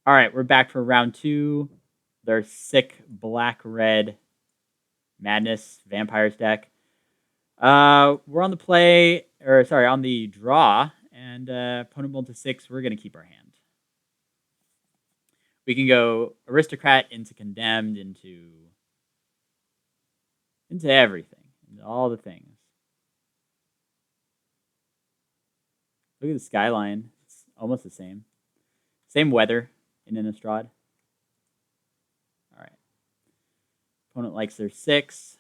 All right, we're back for round 2. Their sick black-red madness vampires deck. We're on the play, or sorry, on the draw, and opponent built to 6. We're gonna keep our hand. We can go aristocrat into condemned into everything, into all the things. Look at the skyline; it's almost the same. Same weather in Innistrad. All right. Opponent likes their 6.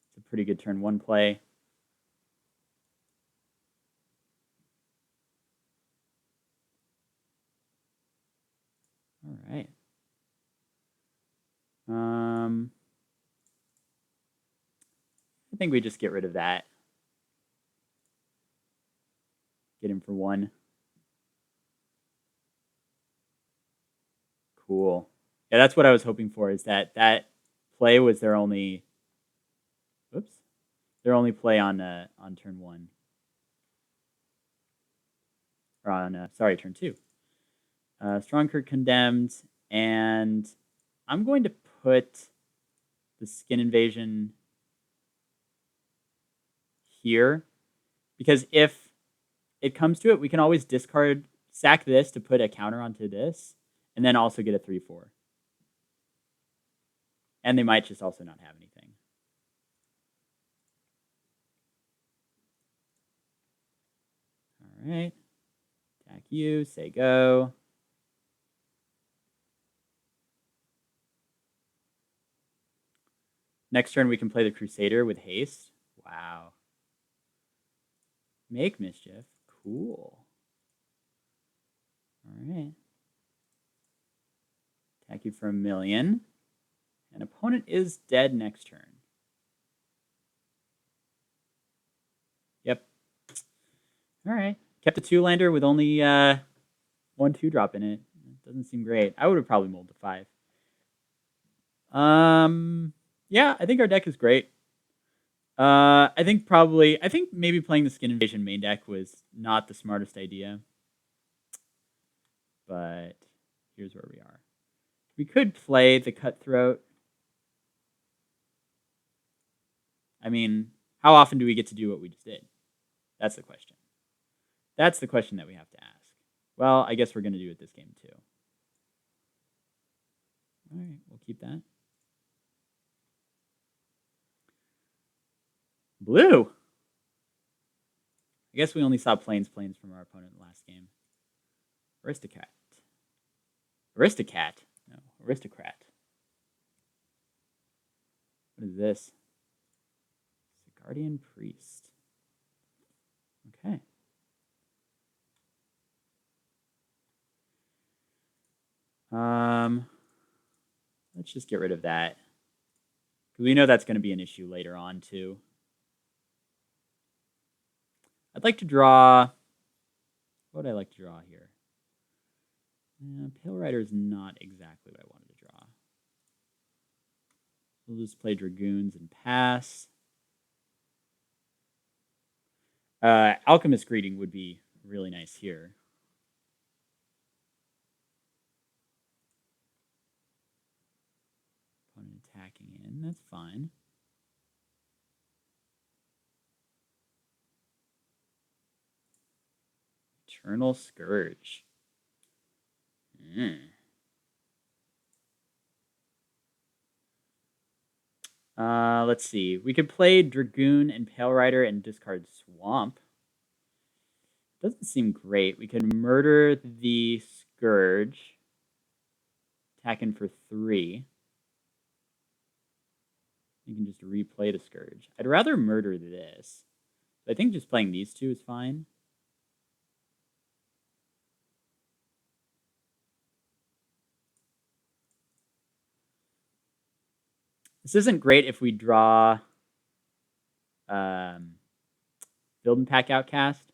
It's a pretty good turn 1 play. All right. I think we just get rid of that. Get him for 1. Cool. Yeah, that's what I was hoping for, is that play was their only play on turn 1. Or on turn 2. Strongkirk condemned, and I'm going to put the Skin Invasion here, because if it comes to it, we can always sack this to put a counter onto this, and then also get a 3/4. And they might just also not have anything. All right. Attack you, say go. Next turn, we can play the Crusader with haste. Wow. Make mischief. Cool. All right. Attack you for 1,000,000. And opponent is dead next turn. Yep. All right. Kept a 2-lander with only 1 2-drop in it. Doesn't seem great. I would have probably molded to 5. Yeah, I think our deck is great. I think maybe playing the Skin Invasion main deck was not the smartest idea. But here's where we are. We could play the Cutthroat. I mean, how often do we get to do what we just did? That's the question. That's the question that we have to ask. Well, I guess we're going to do it this game too. All right, we'll keep that. Blue. I guess we only saw plains from our opponent last game. Aristocrat. No, Aristocrat. What is this? It's a Guardian Priest. Okay. Let's just get rid of that, because we know that's going to be an issue later on too. I'd like to draw. What would I like to draw here? Pale Rider is not exactly what I wanted to draw. We'll just play Dragoons and pass. Alchemist Greeting would be really nice here. Opponent attacking in, that's fine. Eternal Scourge. Let's see. We could play Dragoon and Pale Rider and discard Swamp. Doesn't seem great. We could murder the Scourge. Attacking for 3. You can just replay the Scourge. I'd rather murder this. But I think just playing these two is fine. This isn't great if we draw Build and Pack Outcast,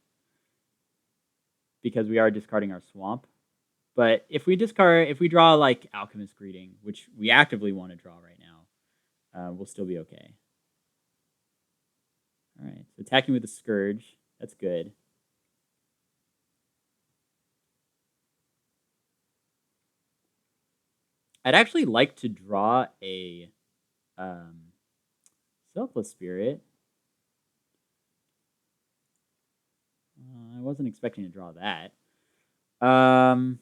because we are discarding our Swamp. But if we draw like Alchemist Greeting, which we actively want to draw right now, we'll still be okay. All right, so attacking with the Scourge, that's good. I'd actually like to draw a Selfless Spirit. I wasn't expecting to draw that. I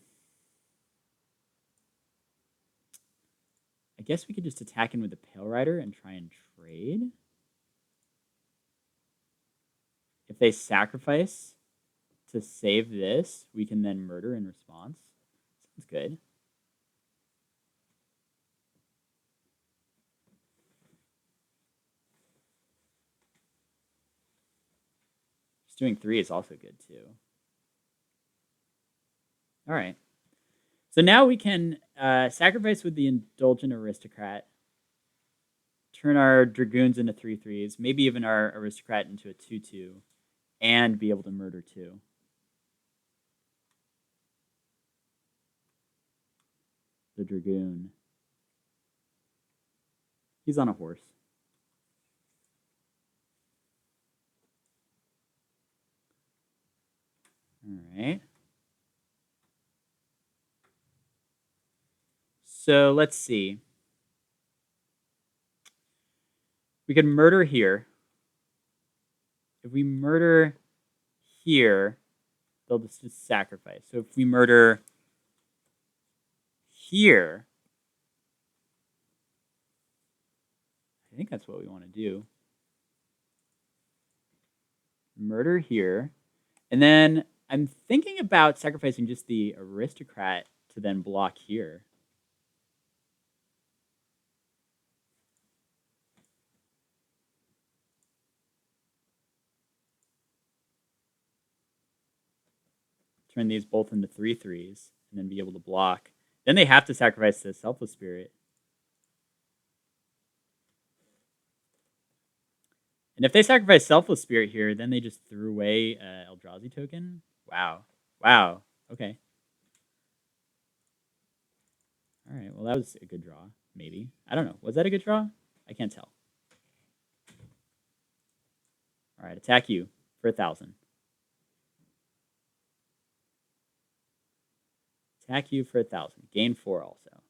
guess we could just attack in with the Pale Rider and try and trade. If they sacrifice to save this, we can then murder in response. Sounds good. Just doing 3 is also good too. All right. So now we can sacrifice with the Indulgent Aristocrat, turn our Dragoons into 3/3s, maybe even our Aristocrat into a 2/2, and be able to murder 2. The Dragoon. He's on a horse. All right. So let's see. We could murder here. If we murder here, they'll just sacrifice. So if we murder here, I think that's what we want to do. Murder here. And then I'm thinking about sacrificing just the Aristocrat to then block here. Turn these both into 3/3s and then be able to block. Then they have to sacrifice the Selfless Spirit. And if they sacrifice Selfless Spirit here, then they just threw away Eldrazi token. Wow. Wow. Okay. All right. Well, that was a good draw. Maybe. I don't know. Was that a good draw? I can't tell. All right. Attack you for 1,000. Attack you for 1,000. Gain 4 also.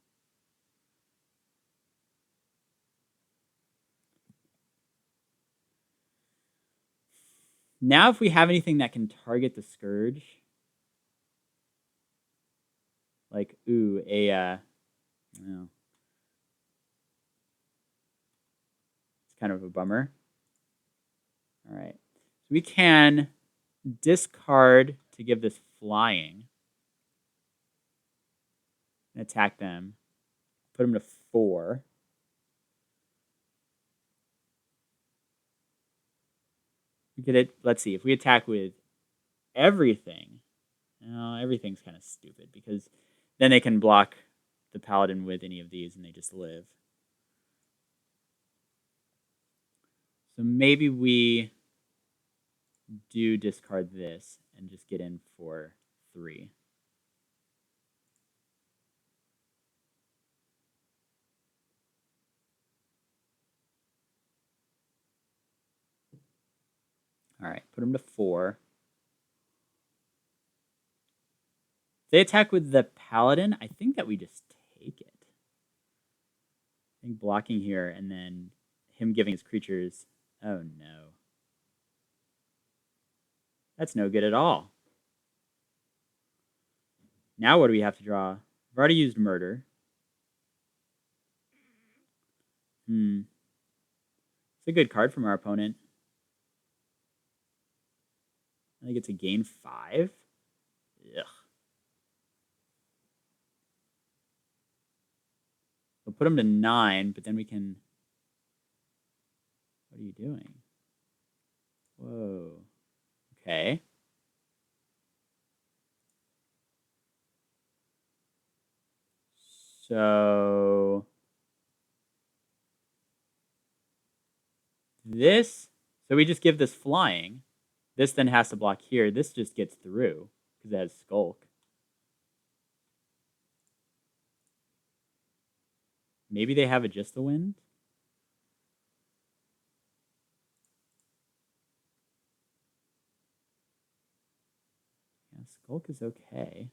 Now, if we have anything that can target the Scourge, like, ooh, well, it's kind of a bummer. All right. So we can discard to give this flying and attack them. Put them to 4. We could, let's see, if we attack with everything, everything's kind of stupid because then they can block the Paladin with any of these and they just live. So maybe we do discard this and just get in for 3. All right, put them to 4. If they attack with the Paladin, I think that we just take it. I think blocking here and then him giving his creatures. Oh no. That's no good at all. Now what do we have to draw? We've already used murder. It's a good card from our opponent. I think it's a gain 5. Ugh. We'll put him to 9, but then we can... What are you doing? Whoa. Okay. So... This... So we just give this flying. This then has to block here. This just gets through because it has Skulk. Maybe they have a Just the Wind? Yeah, Skulk is okay.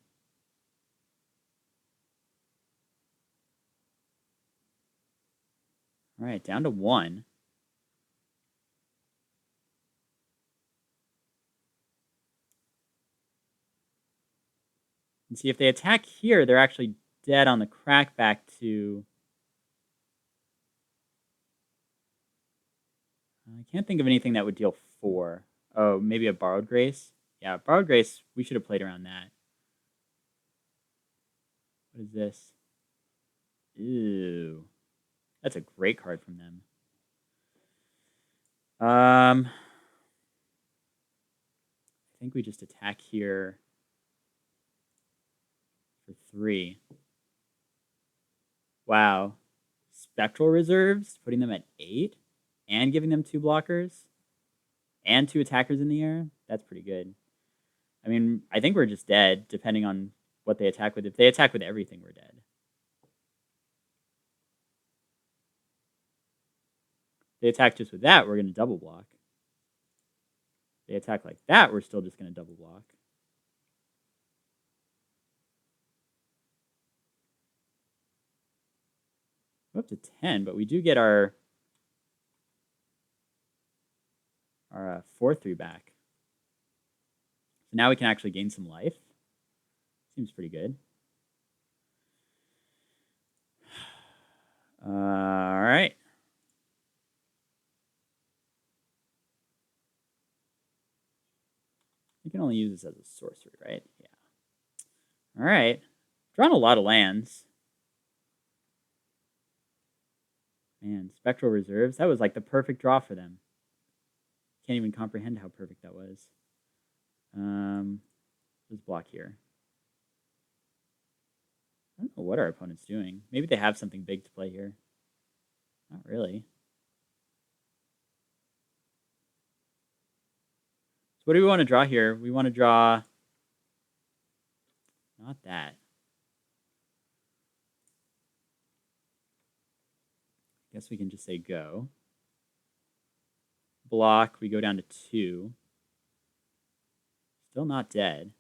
All right, down to 1. And see, if they attack here, they're actually dead on the crack back to... I can't think of anything that would deal 4. Oh, maybe a Borrowed Grace? Yeah, Borrowed Grace, we should have played around that. What is this? Ew. That's a great card from them. I think we just attack here for 3. Wow. Spectral Reserves, putting them at 8 and giving them 2 blockers and 2 attackers in the air. That's pretty good. I mean, I think we're just dead, depending on what they attack with. If they attack with everything, we're dead. If they attack just with that, we're going to double block. If they attack like that, we're still just going to double block. We're up to 10, but we do get our 4/3 back. So now we can actually gain some life. Seems pretty good. All right. You can only use this as a sorcery, right? Yeah. All right. Drawn a lot of lands. Man, Spectral Reserves. That was like the perfect draw for them. Can't even comprehend how perfect that was. Let's block here. I don't know what our opponent's doing. Maybe they have something big to play here. Not really. So what do we want to draw here? We want to draw... Not that. Guess we can just say go. Block, we go down to 2. Still not dead.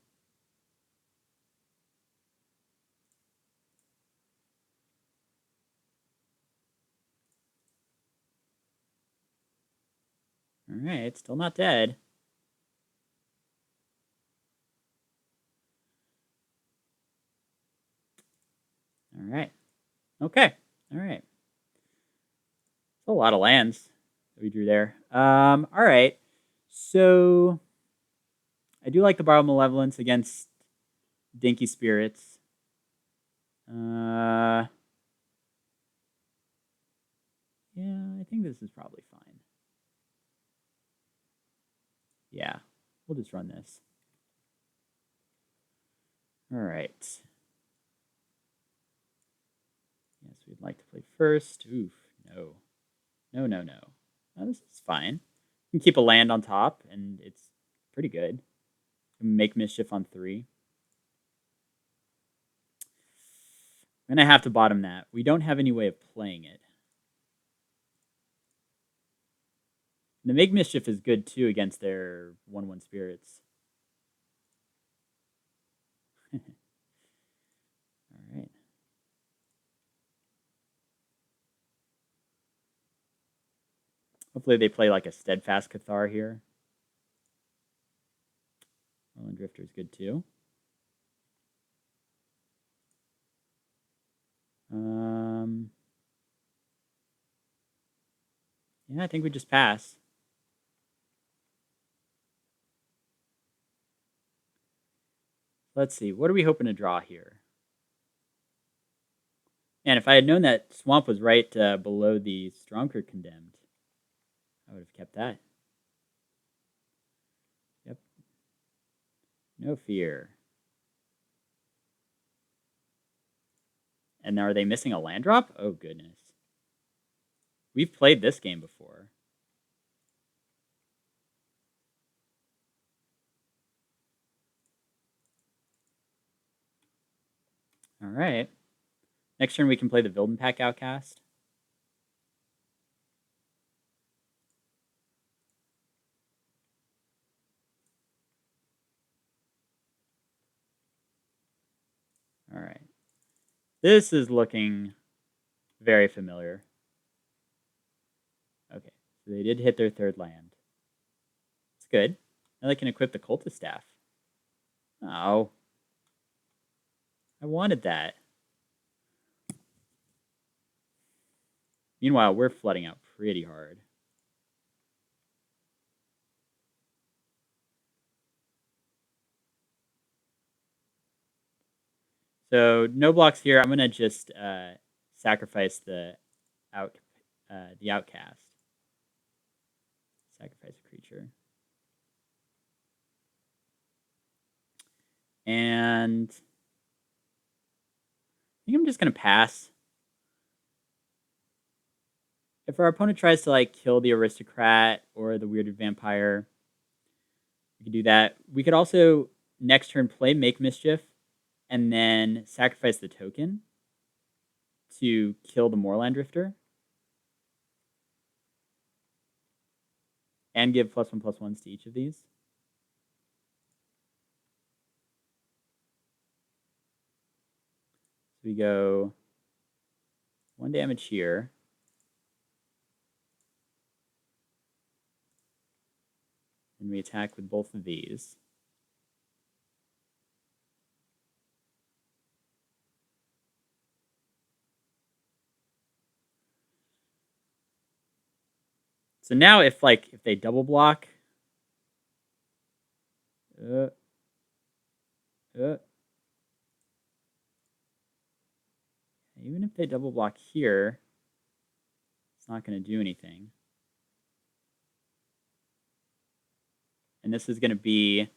All right, still not dead. All right. Okay. All right. That's a lot of lands that we drew there. All right. So I do like the Borrowed Malevolence against Dinky Spirits. Yeah, I think this is probably fine. Yeah, we'll just run this. All right. Yes, we'd like to play first. Oof, no. No, no, no. No, this is fine. You can keep a land on top, and it's pretty good. Make Mischief on 3. I'm going to have to bottom that. We don't have any way of playing it. The Make Mischief is good, too, against their 1/1 spirits. All right. Hopefully they play like a Steadfast Cathar here. Roland Drifter is good, too. Yeah, I think we just pass. Let's see. What are we hoping to draw here? And if I had known that Swamp was right below the Stromkirk Condemned, I would have kept that. Yep. No fear. And are they missing a land drop? Oh, goodness. We've played this game before. All right. Next turn, we can play the Vildenpack Outcast. All right. This is looking very familiar. So they did hit their third land. It's good. Now they can equip the Cultist Staff. Oh. I wanted that. Meanwhile, we're flooding out pretty hard. So no blocks here. I'm gonna just sacrifice the outcast. Sacrifice a creature. And I think I'm just gonna pass. If our opponent tries to like kill the aristocrat or the weirded vampire, we could do that. We could also next turn play Make Mischief and then sacrifice the token to kill the Moorland Drifter. And give +1/+1s to each of these. So we go 1 damage here. And we attack with both of these. So now if they double block, even if they double block here, it's not going to do anything. And this is going to be,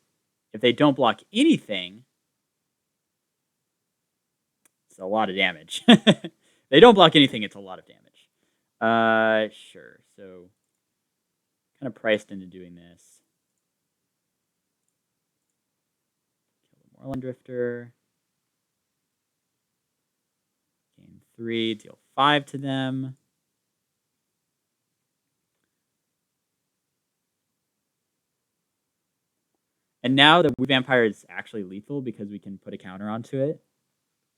if they don't block anything, it's a lot of damage. They don't block anything, it's a lot of damage. Sure. So kind of priced into doing this. Kill the Moorland Drifter. Gain 3, deal 5 to them. And now the vampire is actually lethal because we can put a counter onto it,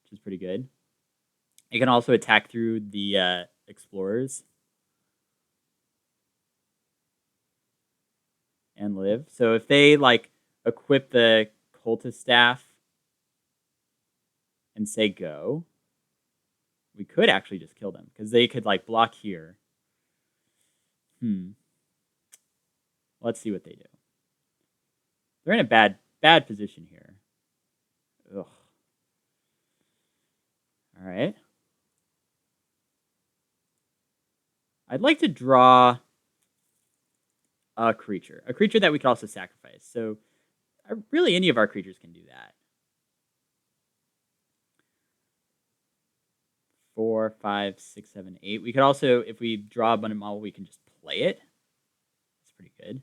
which is pretty good. It can also attack through the explorers and live. So if they like equip the Cultist Staff and say go, we could actually just kill them because they could like block here. Let's see what they do. They're in a bad position here. Ugh. All right. I'd like to draw a creature that we could also sacrifice. So really any of our creatures can do that. 4, 5, 6, 7, 8. We could also, if we draw abundant model, we can just play it. That's pretty good.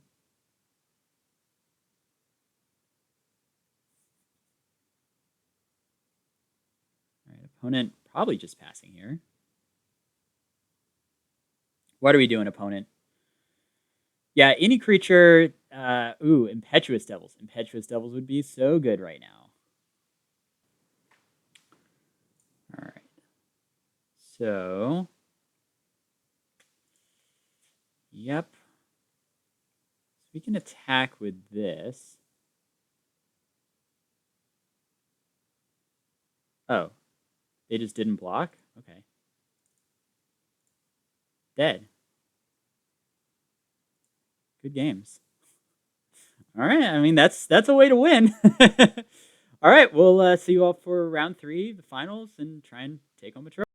All right, opponent probably just passing here. What are we doing, opponent? Yeah, any creature. Impetuous Devils. Impetuous Devils would be so good right now. All right. So, yep. So we can attack with this. Oh, they just didn't block? Okay. Dead. Good games. All right. I mean, that's a way to win. All right. We'll see you all for round 3, the finals, and try and take home a trophy.